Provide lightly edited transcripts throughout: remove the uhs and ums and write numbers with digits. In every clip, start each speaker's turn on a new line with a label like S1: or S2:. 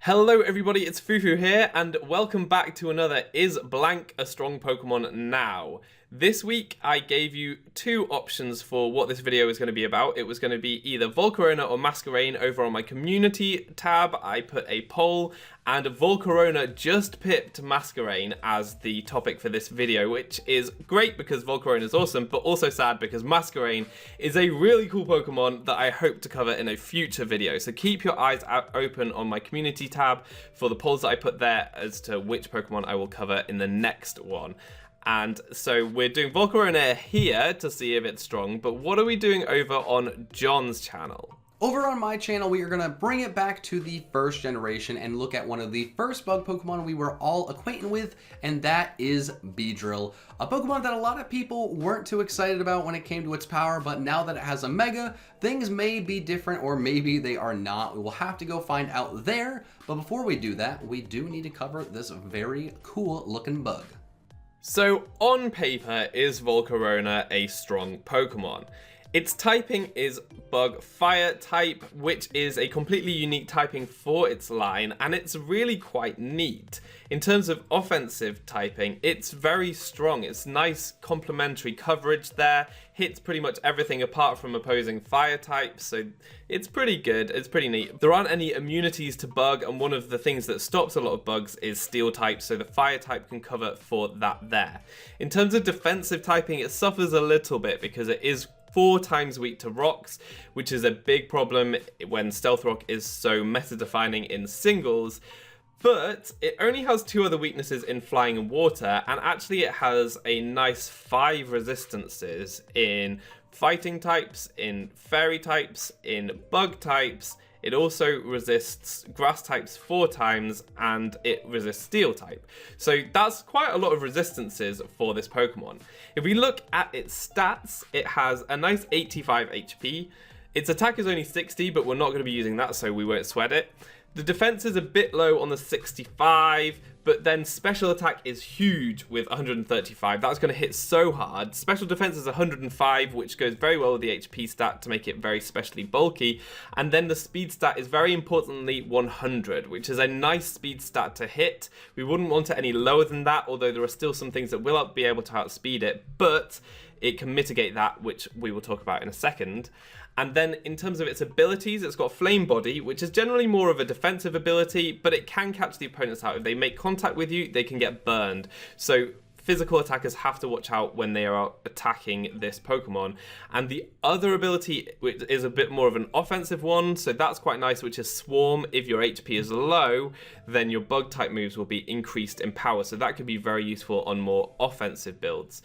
S1: Hello everybody, it's Fufu here, and welcome back to another Is Blank a Strong Pokemon Now? This week I gave you two options for what this video is going to be about. It was going to be either Volcarona or Masquerain. Over on my community tab, I put a poll, and Volcarona just pipped Masquerain as the topic for this video, which is great because Volcarona is awesome, but also sad because Masquerain is a really cool Pokemon that I hope to cover in a future video. So keep your eyes open on my community tab for the polls that I put there as to which Pokemon I will cover in the next one. And so we're doing Volcarona here to see if it's strong, but what are we doing over on John's channel?
S2: Over on my channel, we are going to bring it back to the first generation and look at one of the first bug Pokemon we were all acquainted with, and that is Beedrill. A Pokemon that a lot of people weren't too excited about when it came to its power, but now that it has a Mega, things may be different, or maybe they are not. We will have to go find out there, but before we do that, we do need to cover this very cool looking bug.
S1: So on paper, is Volcarona a strong Pokemon? Its typing is Bug Fire type, which is a completely unique typing for its line, and it's really quite neat. In terms of offensive typing, it's very strong. It's nice complementary coverage there, hits pretty much everything apart from opposing fire types, so it's pretty good, it's pretty neat. There aren't any immunities to bug, and one of the things that stops a lot of bugs is steel type, so the fire type can cover for that there. In terms of defensive typing, it suffers a little bit because it is 4 times weak to rocks, which is a big problem when Stealth Rock is so meta-defining in singles. But it only has 2 other weaknesses in flying and water, and actually it has a nice 5 resistances in fighting types, in fairy types, in bug types. It also resists grass types 4 times, and it resists steel type. So that's quite a lot of resistances for this Pokemon. If we look at its stats, it has a nice 85 HP. Its attack is only 60, but we're not going to be using that, so we won't sweat it. The defense is a bit low on the 65, but then special attack is huge with 135. That's going to hit so hard. Special defense is 105, which goes very well with the HP stat to make it very specially bulky. And then the speed stat is very importantly 100, which is a nice speed stat to hit. We wouldn't want it any lower than that, although there are still some things that will be able to outspeed it, but it can mitigate that, which we will talk about in a second. And then in terms of its abilities, it's got Flame Body, which is generally more of a defensive ability, but it can catch the opponents out. If they make contact with you, they can get burned. So physical attackers have to watch out when they are attacking this Pokemon. And the other ability, which is a bit more of an offensive one, so that's quite nice, which is Swarm. If your HP is low, then your bug type moves will be increased in power. So that could be very useful on more offensive builds.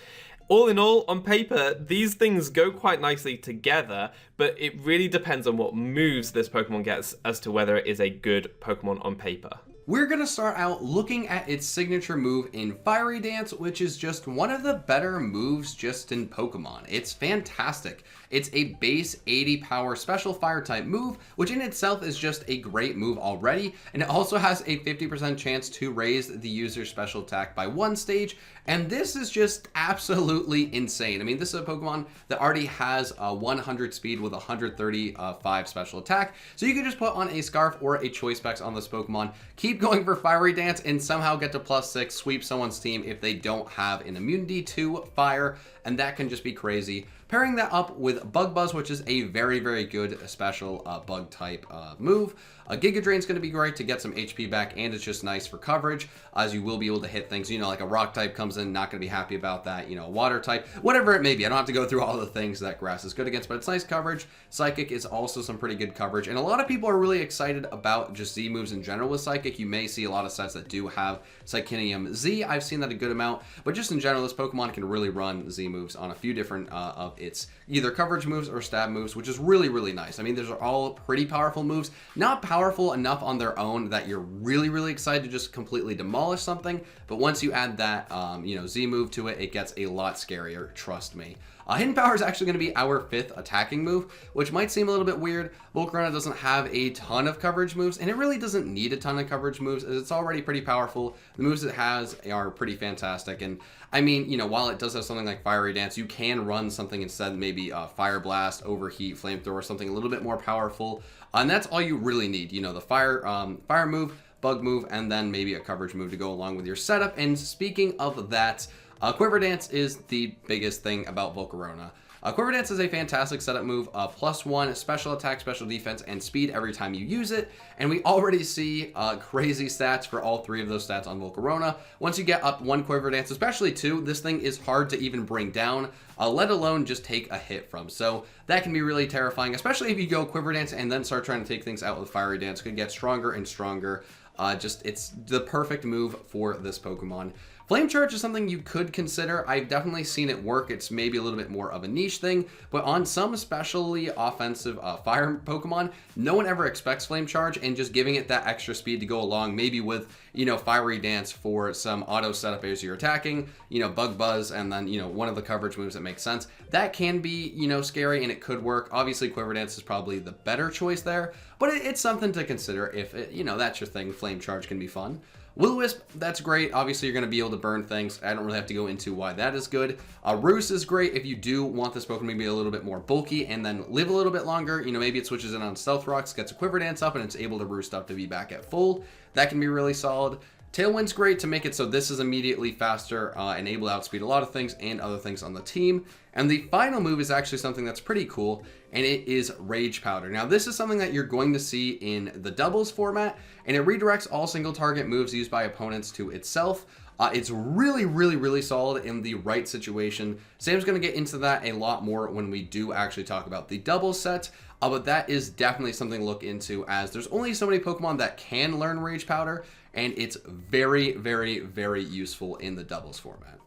S1: All in all, on paper, these things go quite nicely together, but it really depends on what moves this Pokemon gets as to whether it is a good Pokemon on paper.
S2: We're going to start out looking at its signature move in Fiery Dance, which is just one of the better moves just in Pokemon. It's fantastic. It's a base 80 power special fire type move, which in itself is just a great move already, and it also has a 50% chance to raise the user's special attack by 1 stage, and this is just absolutely insane. I mean, this is a Pokemon that already has a 100 speed with 135 special attack, so you can just put on a Scarf or a Choice Specs on this Pokemon, keep going for Fiery Dance, and somehow get to +6, sweep someone's team if they don't have an immunity to fire, and that can just be crazy. Pairing that up with Bug Buzz, which is a very, very good special bug type move. Giga Drain's going to be great to get some HP back, and it's just nice for coverage, as you will be able to hit things. You know, like a rock type comes in, not going to be happy about that. You know, water type, whatever it may be. I don't have to go through all the things that grass is good against, but it's nice coverage. Psychic is also some pretty good coverage, and a lot of people are really excited about just Z moves in general with Psychic. You may see a lot of sets that do have Psychinium Z. I've seen that a good amount, but just in general, this Pokemon can really run Z moves on a few different of its either coverage moves or stab moves, which is really, really nice. I mean, those are all pretty powerful moves. Not powerful enough on their own that you're really, really excited to just completely demolish something, but once you add that, you know, Z move to it, it gets a lot scarier, trust me. Hidden Power is actually going to be our 5th attacking move, which might seem a little bit weird. Volcarona doesn't have a ton of coverage moves, and it really doesn't need a ton of coverage moves, as it's already pretty powerful. The moves it has are pretty fantastic, and I mean, you know, while it does have something like Fiery Dance, you can run something instead, maybe Fire Blast, Overheat, Flamethrower, something a little bit more powerful, and that's all you really need. You know, the fire move, bug move, and then maybe a coverage move to go along with your setup. And speaking of that, Quiver Dance is the biggest thing about Volcarona. Quiver Dance is a fantastic setup move, +1 special attack, special defense, and speed every time you use it, and we already see crazy stats for all 3 of those stats on Volcarona. Once you get up 1 Quiver Dance, especially 2, this thing is hard to even bring down, let alone just take a hit from. So that can be really terrifying, especially if you go Quiver Dance and then start trying to take things out with Fiery Dance. It could get stronger and stronger. It's the perfect move for this Pokemon. Flame Charge is something you could consider. I've definitely seen it work. It's maybe a little bit more of a niche thing, but on some especially offensive fire Pokemon, no one ever expects Flame Charge, and just giving it that extra speed to go along, maybe with, Fiery Dance for some auto setup as you're attacking, Bug Buzz, and then, one of the coverage moves that makes sense. That can be, scary, and it could work. Obviously, Quiver Dance is probably the better choice there, but it's something to consider if, that's your thing. Flame Charge can be fun. Will-O-Wisp, that's great. Obviously, you're going to be able to burn things. I don't really have to go into why that is good. Roost is great if you do want this Pokemon to be a little bit more bulky and then live a little bit longer. Maybe it switches in on Stealth Rocks, gets a Quiver Dance up, and it's able to roost up to be back at full. That can be really solid. Tailwind's great to make it so this is immediately faster and able to outspeed a lot of things and other things on the team. And the final move is actually something that's pretty cool, and it is Rage Powder. Now, this is something that you're going to see in the doubles format, and it redirects all single target moves used by opponents to itself. It's really, really, really solid in the right situation. Sam's going to get into that a lot more when we do actually talk about the doubles set, but that is definitely something to look into, as there's only so many Pokemon that can learn Rage Powder, and it's very, very, very useful in the doubles format.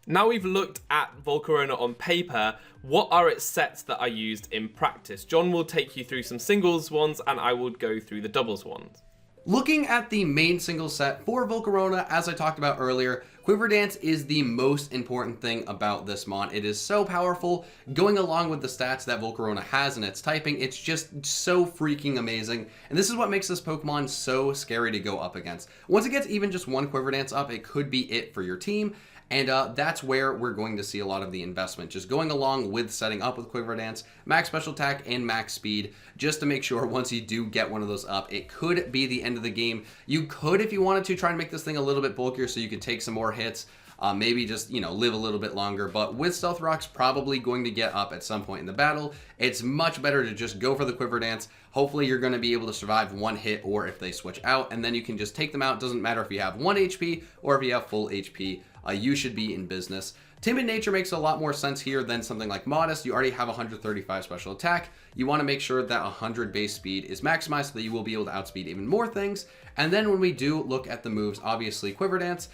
S1: Now we've looked at Volcarona on paper, what are its sets that are used in practice? John will take you through some singles ones, and I will go through the doubles ones.
S2: Looking at the main single set for Volcarona, as I talked about earlier, Quiver Dance is the most important thing about this mon. It is so powerful, going along with the stats that Volcarona has in its typing. It's just so freaking amazing, and this is what makes this Pokemon so scary to go up against. Once it gets even just 1 Quiver Dance up, it could be it for your team. And that's where we're going to see a lot of the investment, just going along with setting up with Quiver Dance, max special attack, and max speed, just to make sure once you do get one of those up, it could be the end of the game. You could, if you wanted to, try and make this thing a little bit bulkier so you could take some more hits, maybe just, live a little bit longer. But with Stealth Rock's probably going to get up at some point in the battle, it's much better to just go for the Quiver Dance. Hopefully you're going to be able to survive 1 hit, or if they switch out, and then you can just take them out. Doesn't matter if you have 1 HP or if you have full HP. You should be in business. Timid nature makes a lot more sense here than something like Modest. You already have 135 special attack. You want to make sure that 100 base speed is maximized so that you will be able to outspeed even more things. And then when we do look at the moves, obviously Quiver Dance.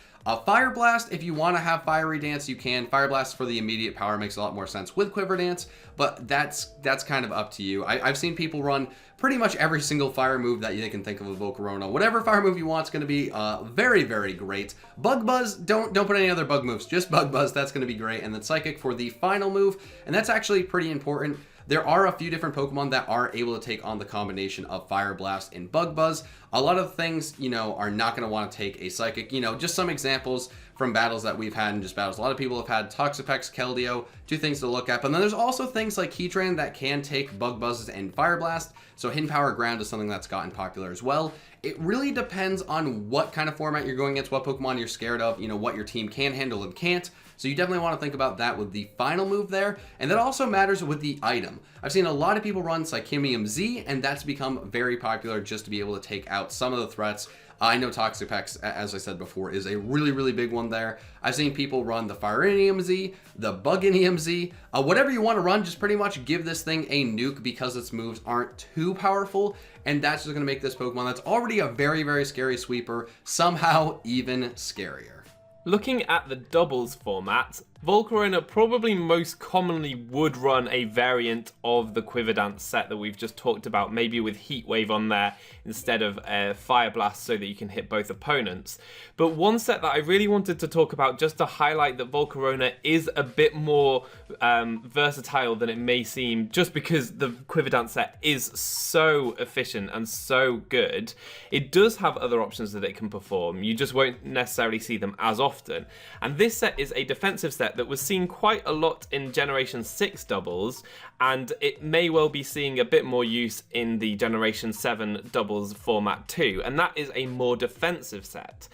S2: Fire Blast, if you want to have Fiery Dance, you can. Fire Blast for the immediate power makes a lot more sense with Quiver Dance, but that's kind of up to you. I've seen people run pretty much every single fire move that you can think of with Volcarona. Whatever fire move you want is going to be very, very great. Bug Buzz, don't put any other bug moves, just Bug Buzz, that's going to be great. And then Psychic for the final move, and that's actually pretty important. There are a few different Pokemon that are able to take on the combination of Fire Blast and Bug Buzz. A lot of things, are not going to want to take a Psychic. Just some examples from battles that we've had in just battles. A lot of people have had Toxapex, Keldeo, 2 things to look at. But then there's also things like Heatran that can take Bug Buzzes and Fire Blast. So Hidden Power Ground is something that's gotten popular as well. It really depends on what kind of format you're going against, what Pokemon you're scared of, what your team can handle and can't. So you definitely want to think about that with the final move there. And that also matters with the item. I've seen a lot of people run Psychemium Z, and that's become very popular just to be able to take out some of the threats. I know Toxapex, as I said before, is a really, really big one there. I've seen people run the Firenium Z, the Buginium Z, whatever you want to run, just pretty much give this thing a nuke because its moves aren't too powerful, and that's just going to make this Pokemon that's already a very, very scary sweeper somehow even scarier.
S1: Looking at the doubles format, Volcarona probably most commonly would run a variant of the Quiver Dance set that we've just talked about, maybe with Heat Wave on there instead of Fire Blast so that you can hit both opponents. But one set that I really wanted to talk about just to highlight that Volcarona is a bit more versatile than it may seem, just because the Quiver Dance set is so efficient and so good. It does have other options that it can perform, you just won't necessarily see them as often. And this set is a defensive set set that was seen quite a lot in Generation 6 doubles, and it may well be seeing a bit more use in the Generation 7 doubles format too, and that is a more defensive set.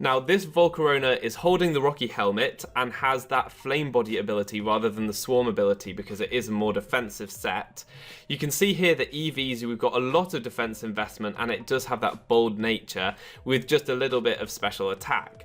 S1: Now, this Volcarona is holding the Rocky Helmet and has that Flame Body ability rather than the Swarm ability because it is a more defensive set. You can see here that EVs, we've got a lot of defense investment, and it does have that bold nature with just a little bit of special attack.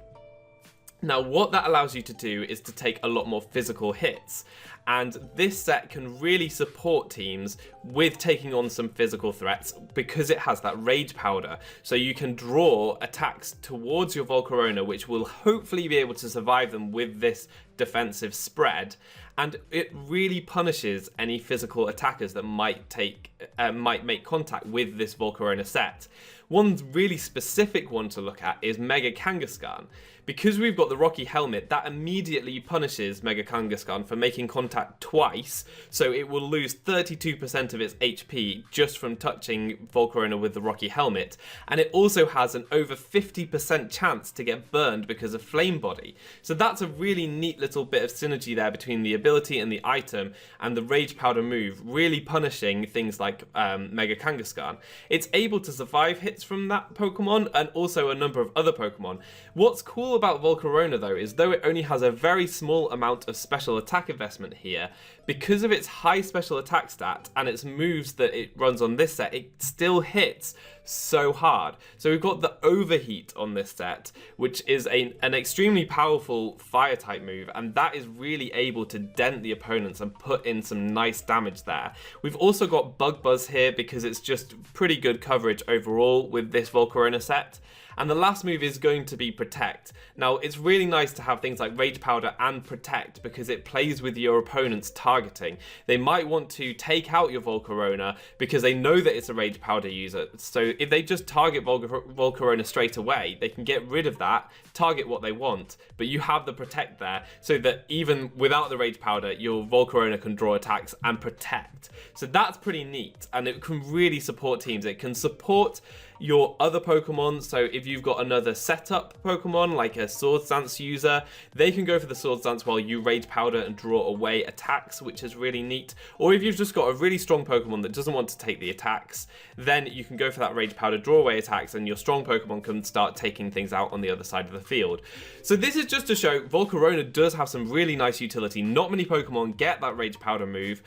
S1: Now, what that allows you to do is to take a lot more physical hits, and this set can really support teams with taking on some physical threats because it has that Rage Powder. So you can draw attacks towards your Volcarona, which will hopefully be able to survive them with this defensive spread, and it really punishes any physical attackers that might make contact with this Volcarona set. One really specific one to look at is Mega Kangaskhan. Because we've got the Rocky Helmet, that immediately punishes Mega Kangaskhan for making contact twice, so it will lose 32% of its HP just from touching Volcarona with the Rocky Helmet, and it also has an over 50% chance to get burned because of Flame Body. So that's a really neat little bit of synergy there between the ability and the item, and the Rage Powder move really punishing things like Mega Kangaskhan. It's able to survive hits from that Pokemon and also a number of other Pokemon. What's cool about Volcarona though is though it only has a very small amount of special attack investment here, because of its high special attack stat and its moves that it runs on this set, it still hits so hard. So we've got the Overheat on this set, which is an extremely powerful fire type move, and that is really able to dent the opponents and put in some nice damage there. We've also got Bug Buzz here because it's just pretty good coverage overall with this Volcarona set. And the last move is going to be Protect. Now, it's really nice to have things like Rage Powder and Protect because it plays with your opponent's targeting. They might want to take out your Volcarona because they know that it's a Rage Powder user. So if they just target Volcarona straight away, they can get rid of that, target what they want, but you have the Protect there so that even without the Rage Powder, your Volcarona can draw attacks and protect. So that's pretty neat, and it can really support teams. It can support your other Pokemon, so if you've got another setup Pokemon like a Swords Dance user, they can go for the Swords Dance while you Rage Powder and draw away attacks, which is really neat. Or if you've just got a really strong Pokemon that doesn't want to take the attacks, then you can go for that Rage Powder, draw away attacks, and your strong Pokemon can start taking things out on the other side of the field. So this is just to show Volcarona does have some really nice utility. Not many Pokemon get that Rage Powder move,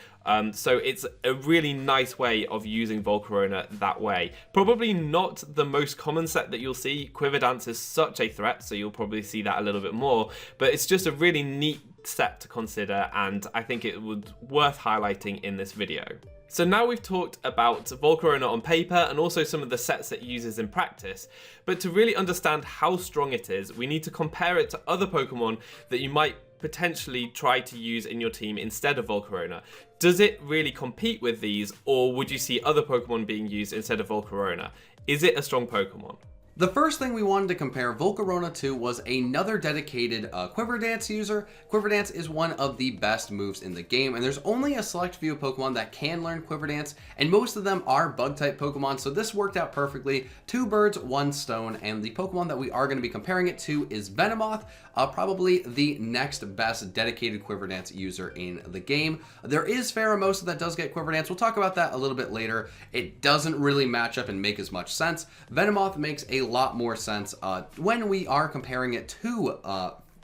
S1: so it's a really nice way of using Volcarona that way. Probably not the most common set that you'll see. Quiver Dance is such a threat, so you'll probably see that a little bit more, but it's just a really neat set to consider, and I think it would worth highlighting in this video. So now we've talked about Volcarona on paper and also some of the sets it uses in practice, but to really understand how strong it is, we need to compare it to other Pokemon that you might potentially try to use in your team instead of Volcarona. Does it really compete with these, or would you see other Pokemon being used instead of Volcarona? Is it a strong Pokemon?
S2: The first thing we wanted to compare Volcarona to was another dedicated Quiver Dance user. Quiver Dance is one of the best moves in the game, and there's only a select few Pokemon that can learn Quiver Dance, and most of them are Bug-type Pokemon, so this worked out perfectly. 2 birds, 1 stone, and the Pokemon that we are going to be comparing it to is Venomoth, probably the next best dedicated Quiver Dance user in the game. There is Pheromosa that does get Quiver Dance. We'll talk about that a little bit later. It doesn't really match up and make as much sense. Venomoth makes a lot more sense when we are comparing it to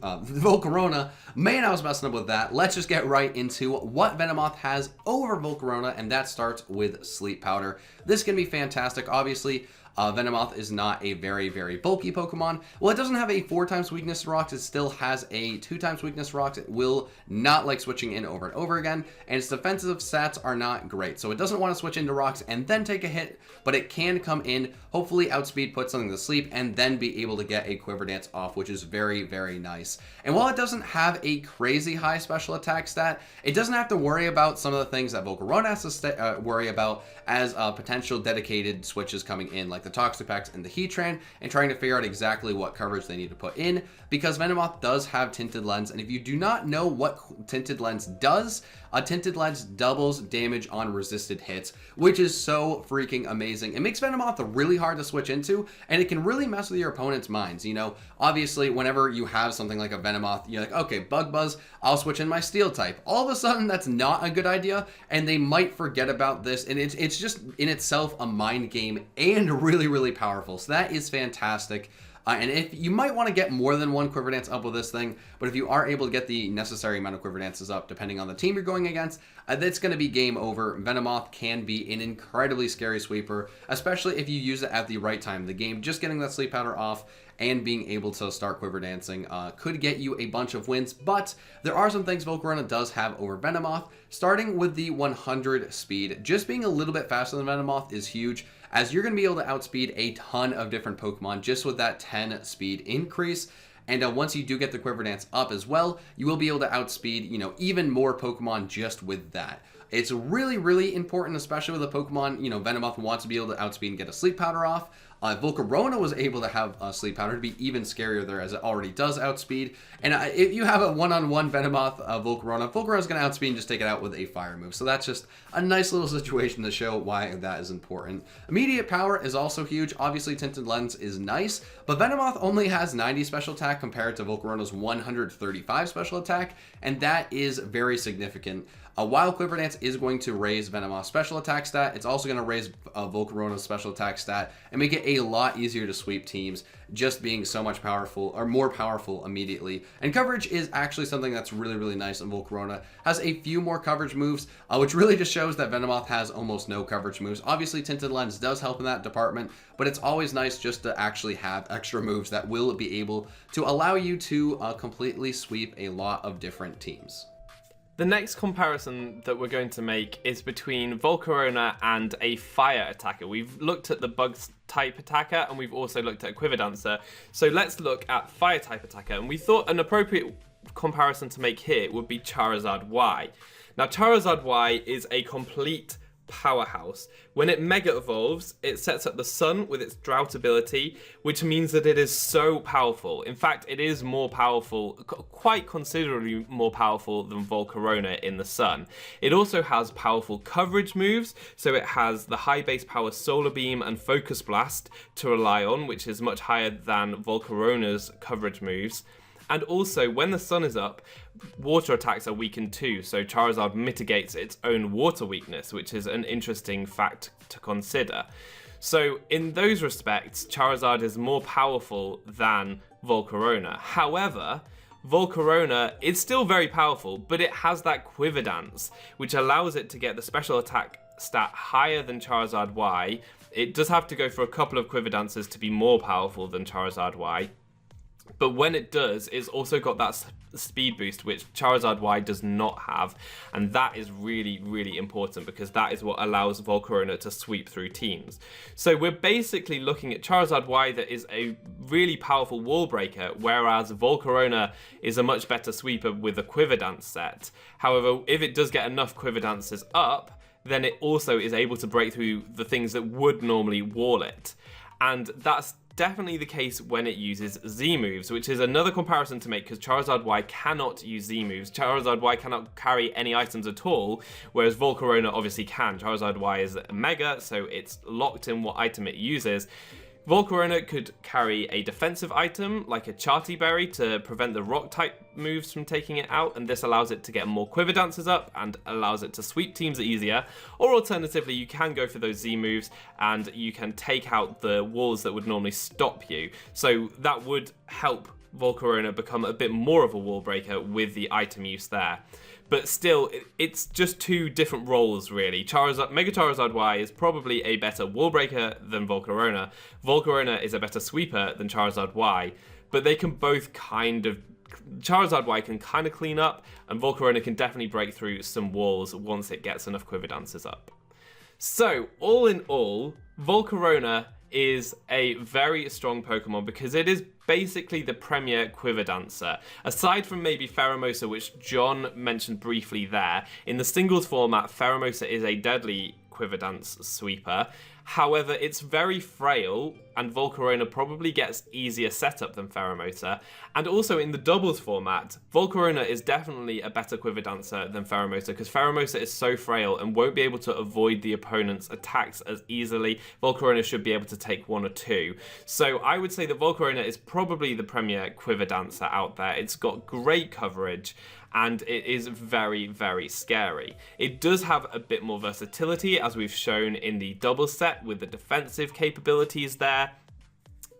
S2: Volcarona. Man, I was messing up with that. Let's just get right into what Venomoth has over Volcarona, and that starts with Sleep Powder. This can be fantastic. Obviously, Venomoth is not a very, very bulky Pokemon. Well, it doesn't have a 4x weakness to rocks. It still has a 2x weakness to rocks. It will not like switching in over and over again, and its defensive stats are not great. So it doesn't want to switch into rocks and then take a hit, but it can come in, hopefully outspeed, put something to sleep, and then be able to get a Quiver Dance off, which is very, very nice. And while it doesn't have a crazy high special attack stat, it doesn't have to worry about some of the things that Volcarona has to worry about as potential dedicated switches coming in, like the Toxapex and the Heatran and trying to figure out exactly what coverage they need to put in, because Venomoth does have Tinted Lens, and if you do not know what Tinted Lens does, a Tinted Lens doubles damage on resisted hits, which is so freaking amazing. It makes Venomoth really hard to switch into, and it can really mess with your opponent's minds. You know, obviously, whenever you have something like a Venomoth, you're like, okay, Bug Buzz, I'll switch in my Steel type. All of a sudden, that's not a good idea, and they might forget about this, and it's just in itself a mind game and really, really powerful. So that is fantastic. And if you might want to get more than one Quiver Dance up with this thing, but if you are able to get the necessary amount of Quiver Dances up, depending on the team you're going against, that's going to be game over. Venomoth can be an incredibly scary sweeper, especially if you use it at the right time of the game. Just getting that Sleep Powder off and being able to start Quiver Dancing could get you a bunch of wins, but there are some things Volcarona does have over Venomoth, starting with the 100 speed. Just being a little bit faster than Venomoth is huge, as you're going to be able to outspeed a ton of different Pokemon just with that 10 speed increase. And once you do get the Quiver Dance up as well, you will be able to outspeed, you know, even more Pokemon just with that. It's really, really important, especially with a Pokemon, you know, Venomoth wants to be able to outspeed and get a Sleep Powder off. Volcarona was able to have a Sleep Powder to be even scarier there, as it already does outspeed. And if you have a one-on-one Venomoth Volcarona's going to outspeed and just take it out with a fire move. So that's just a nice little situation to show why that is important. Immediate power is also huge. Obviously, Tinted Lens is nice, but Venomoth only has 90 special attack compared to Volcarona's 135 special attack, and that is very significant. While Quiver Dance is going to raise Venomoth's special attack stat, it's also going to raise Volcarona's special attack stat and make it a lot easier to sweep teams, just being so much powerful, or more powerful immediately. And coverage is actually something that's really, really nice, and Volcarona has a few more coverage moves, which really just shows that Venomoth has almost no coverage moves. Obviously, Tinted Lens does help in that department, but it's always nice just to actually have extra moves that will be able to allow you to completely sweep a lot of different teams.
S1: The next comparison that we're going to make is between Volcarona and a fire attacker. We've looked at the bug type attacker, and we've also looked at a Quiver Dancer. So let's look at fire type attacker, and we thought an appropriate comparison to make here would be Charizard Y. Now, Charizard Y is a complete powerhouse. When it mega evolves, it sets up the sun with its drought ability, which means that it is so powerful. In fact, it is more powerful, quite considerably more powerful than Volcarona in the sun. It also has powerful coverage moves, so it has the high base power Solar Beam and Focus Blast to rely on, which is much higher than Volcarona's coverage moves. And also, when the sun is up, water attacks are weakened too, so Charizard mitigates its own water weakness, which is an interesting fact to consider. So in those respects, Charizard is more powerful than Volcarona. However, Volcarona is still very powerful, but it has that Quiver Dance, which allows it to get the special attack stat higher than Charizard Y. It does have to go for a couple of Quiver Dances to be more powerful than Charizard Y. But when it does, it's also got that speed boost, which Charizard Y does not have. And that is really, really important, because that is what allows Volcarona to sweep through teams. So we're basically looking at Charizard Y that is a really powerful wall breaker, whereas Volcarona is a much better sweeper with a Quiver Dance set. However, if it does get enough Quiver Dances up, then it also is able to break through the things that would normally wall it. And that's definitely the case when it uses Z moves, which is another comparison to make, because Charizard Y cannot use Z moves. Charizard Y cannot carry any items at all, whereas Volcarona obviously can. Charizard Y is a Mega, so it's locked in what item it uses. Volcarona could carry a defensive item like a Charty Berry to prevent the rock type moves from taking it out, and this allows it to get more Quiver Dances up and allows it to sweep teams easier. Or alternatively, you can go for those Z moves and you can take out the walls that would normally stop you. So that would help Volcarona become a bit more of a wall breaker with the item use there. But still, it's just two different roles, really. Mega Charizard Y is probably a better wall breaker than Volcarona. Volcarona is a better sweeper than Charizard Y. But they can both Charizard Y can kind of clean up, and Volcarona can definitely break through some walls once it gets enough Quiver Dances up. So, all in all, Volcarona is a very strong Pokemon because it is basically the premier Quiver Dancer. Aside from maybe Pheromosa, which John mentioned briefly there, in the singles format, Pheromosa is a deadly Quiver Dance sweeper. However, it's very frail, and Volcarona probably gets easier setup than Pheromosa. And also in the doubles format, Volcarona is definitely a better Quiver Dancer than Pheromosa, because Pheromosa is so frail and won't be able to avoid the opponent's attacks as easily. Volcarona should be able to take one or two. So I would say that Volcarona is probably the premier Quiver Dancer out there. It's got great coverage, and it is very, very scary. It does have a bit more versatility, as we've shown in the double set with the defensive capabilities there,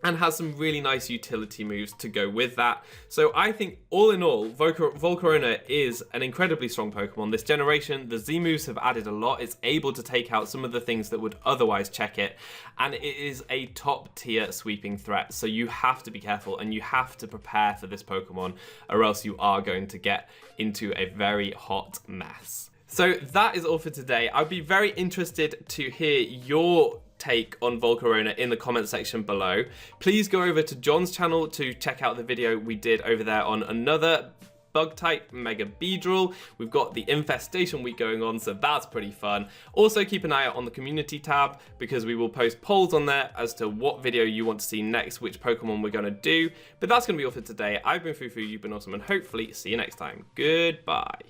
S1: and has some really nice utility moves to go with that. So I think all in all, Volcarona is an incredibly strong Pokemon. This generation, the Z moves have added a lot. It's able to take out some of the things that would otherwise check it, and it is a top tier sweeping threat. So you have to be careful and you have to prepare for this Pokemon, or else you are going to get into a very hot mess. So that is all for today. I'd be very interested to hear your take on Volcarona in the comment section below. Please go over to John's channel to check out the video we did over there on another bug type, Mega Beedrill. We've got the infestation week going on, so that's pretty fun. Also keep an eye out on the community tab, because we will post polls on there as to what video you want to see next, which Pokemon we're going to do. But that's going to be all for today. I've been Fufu, you've been awesome, and hopefully see you next time. Goodbye.